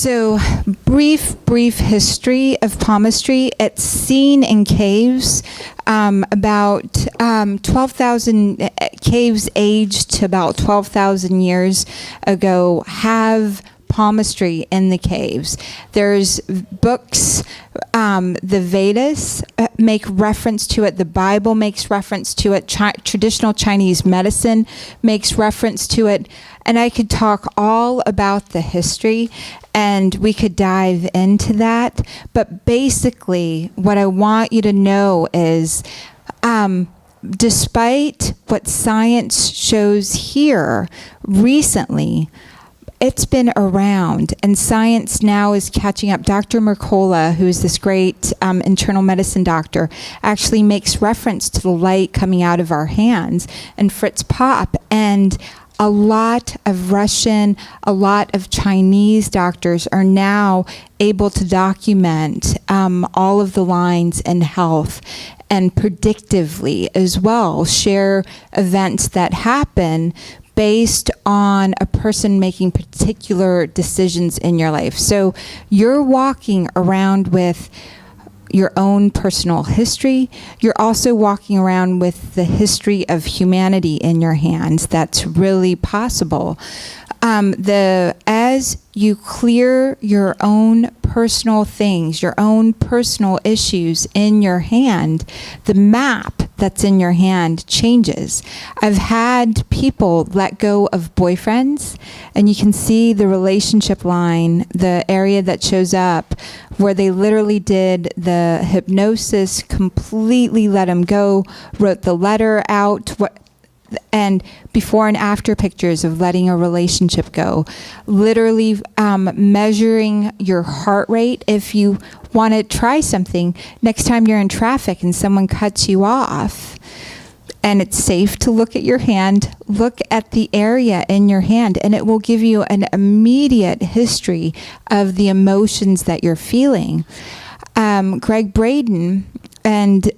So, brief history of palmistry. It's seen in caves. About 12,000 caves aged to about 12,000 years ago have palmistry in the caves. There's books, the Vedas make reference to it, the Bible makes reference to it, traditional Chinese medicine makes reference to it, and I could talk all about the history and we could dive into that, but basically what I want you to know is despite what science shows here recently, it's been around, and science now is catching up. Dr. Mercola, who is this great internal medicine doctor, actually makes reference to the light coming out of our hands, and Fritz Popp, and a lot of Russian, a lot of Chinese doctors are now able to document all of the lines in health and predictively as well share events that happen based on a person making particular decisions in your life. So you're walking around with your own personal history. You're also walking around with the history of humanity in your hands. That's really possible. As you clear your own personal things, your own personal issues in your hand, the map that's in your hand changes. I've had people let go of boyfriends, and you can see the relationship line, the area that shows up, where they literally did the hypnosis, completely let them go, wrote the letter out, and before and after pictures of letting a relationship go. Literally measuring your heart rate. If you want to try something, next time you're in traffic and someone cuts you off, and it's safe to look at your hand, look at the area in your hand, and it will give you an immediate history of the emotions that you're feeling. Greg Braden and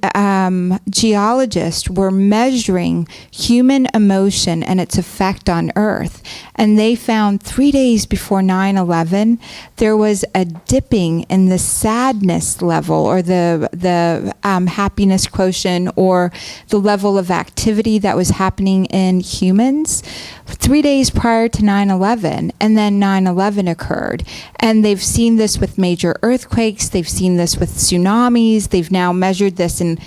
geologists were measuring human emotion and its effect on Earth. And they found 3 days before 9/11, there was a dipping in the sadness level or the happiness quotient or the level of activity that was happening in humans 3 days prior to 9/11. And then 9/11 occurred. And they've seen this with major earthquakes. They've seen this with tsunamis. They've now measured this, and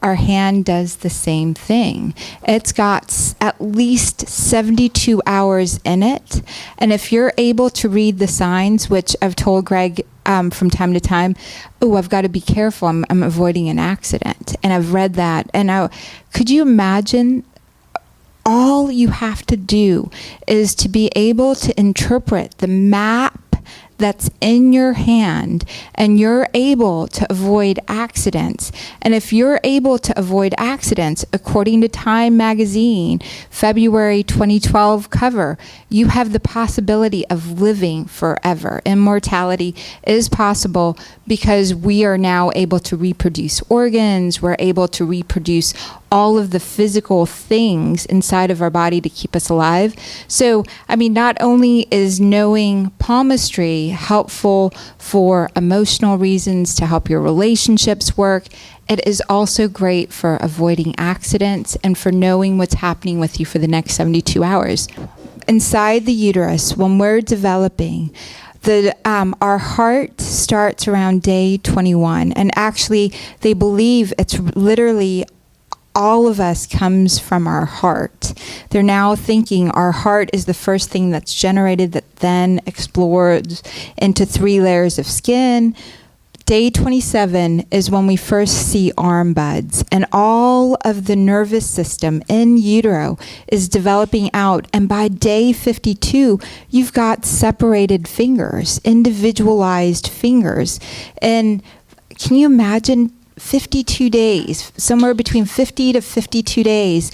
our hand does the same thing. It's got at least 72 hours in it. And if you're able to read the signs, which I've told Greg from time to time, I've got to be careful. I'm avoiding an accident. And I've read that. And could you imagine? All you have to do is to be able to interpret the map that's in your hand, and you're able to avoid accidents. And if you're able to avoid accidents, according to Time magazine, February 2012 cover, you have the possibility of living forever. Immortality is possible because we are now able to reproduce organs, we're able to reproduce all of the physical things inside of our body to keep us alive. So, not only is knowing palmistry helpful for emotional reasons to help your relationships work, it is also great for avoiding accidents and for knowing what's happening with you for the next 72 hours. Inside the uterus, when we're developing, our heart starts around day 21. And actually, they believe it's literally all of us comes from our heart. They're now thinking our heart is the first thing that's generated that then explodes into 3 layers of skin. Day 27 is when we first see arm buds, and all of the nervous system in utero is developing out. And by day 52, you've got separated fingers, individualized fingers. And can you imagine 52 days, somewhere between 50 to 52 days,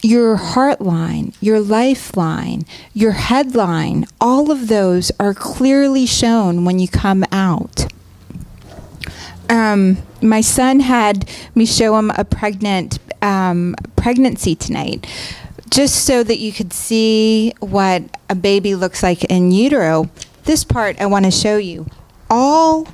your heart line, your lifeline, your headline, all of those are clearly shown when you come out. My son had me show him a pregnancy tonight, just so that you could see what a baby looks like in utero. this part I want to show you. All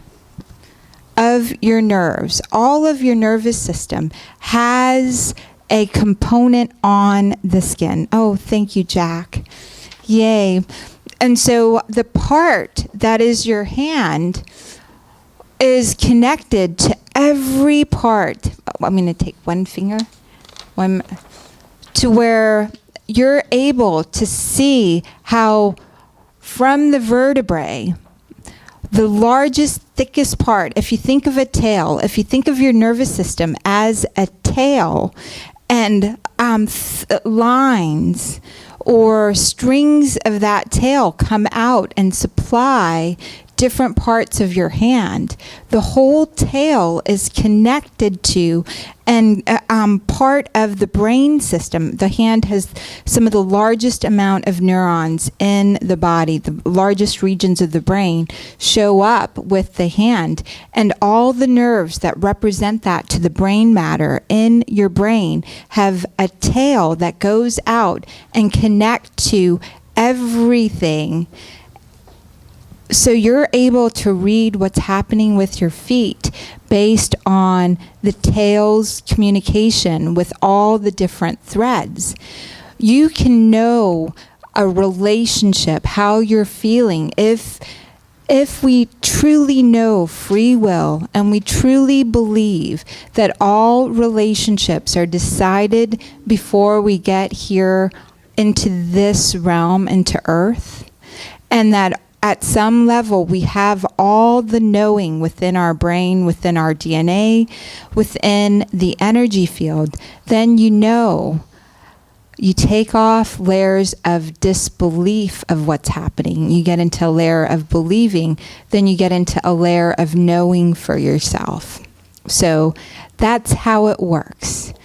of your nerves, all of your nervous system has a component on the skin. Oh, thank you, Jack. Yay. And so the part that is your hand is connected to every part. I'm going to take one finger, to where you're able to see how from the vertebrae, the largest, thickest part, if you think of a tail, if you think of your nervous system as a tail, and lines or strings of that tail come out and supply different parts of your hand, the whole tail is connected to and part of the brain system. The hand has some of the largest amount of neurons in the body. The largest regions of the brain show up with the hand, and all the nerves that represent that to the brain matter in your brain have a tail that goes out and connect to everything. So you're able to read what's happening with your feet based on the tail's communication with all the different threads. You can know a relationship, how you're feeling, if we truly know free will and we truly believe that all relationships are decided before we get here into this realm, into Earth, and that at some level, we have all the knowing within our brain, within our DNA, within the energy field, then you know. You take off layers of disbelief of what's happening. You get into a layer of believing, then you get into a layer of knowing for yourself. So that's how it works.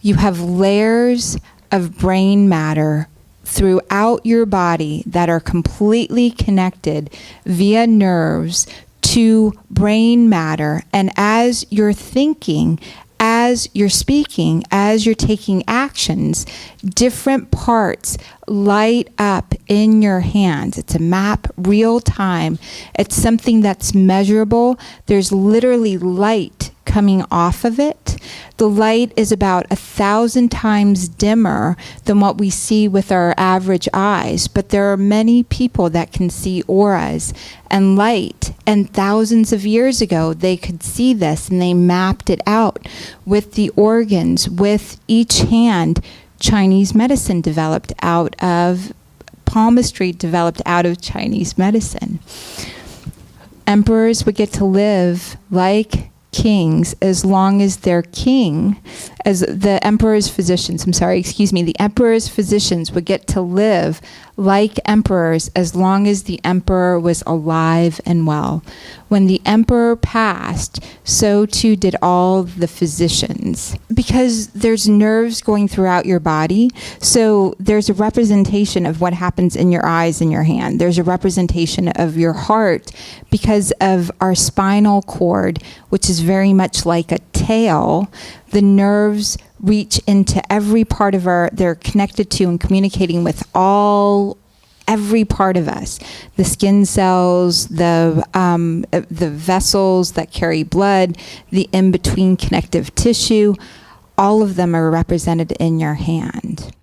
You have layers of brain matter throughout your body that are completely connected via nerves to brain matter. And as you're thinking, as you're speaking, as you're taking actions, different parts light up in your hands. It's a map, real time. It's something that's measurable. There's literally light coming off of it. The light is about 1,000 times dimmer than what we see with our average eyes, but there are many people that can see auras and light, and thousands of years ago they could see this and they mapped it out with the organs, with each hand. Chinese medicine developed out of, palmistry developed out of Chinese medicine. Emperors would get to live like kings as long as their king, as the emperor's physicians, the emperor's physicians would get to live like emperors as long as the emperor was alive and well. When the emperor passed, so too did all the physicians. Because there's nerves going throughout your body, so there's a representation of what happens in your eyes and your hand. There's a representation of your heart because of our spinal cord, which is very much like a tail. The nerves reach into every part of they're connected to and communicating with every part of us. The skin cells, the vessels that carry blood, the in-between connective tissue, all of them are represented in your hand.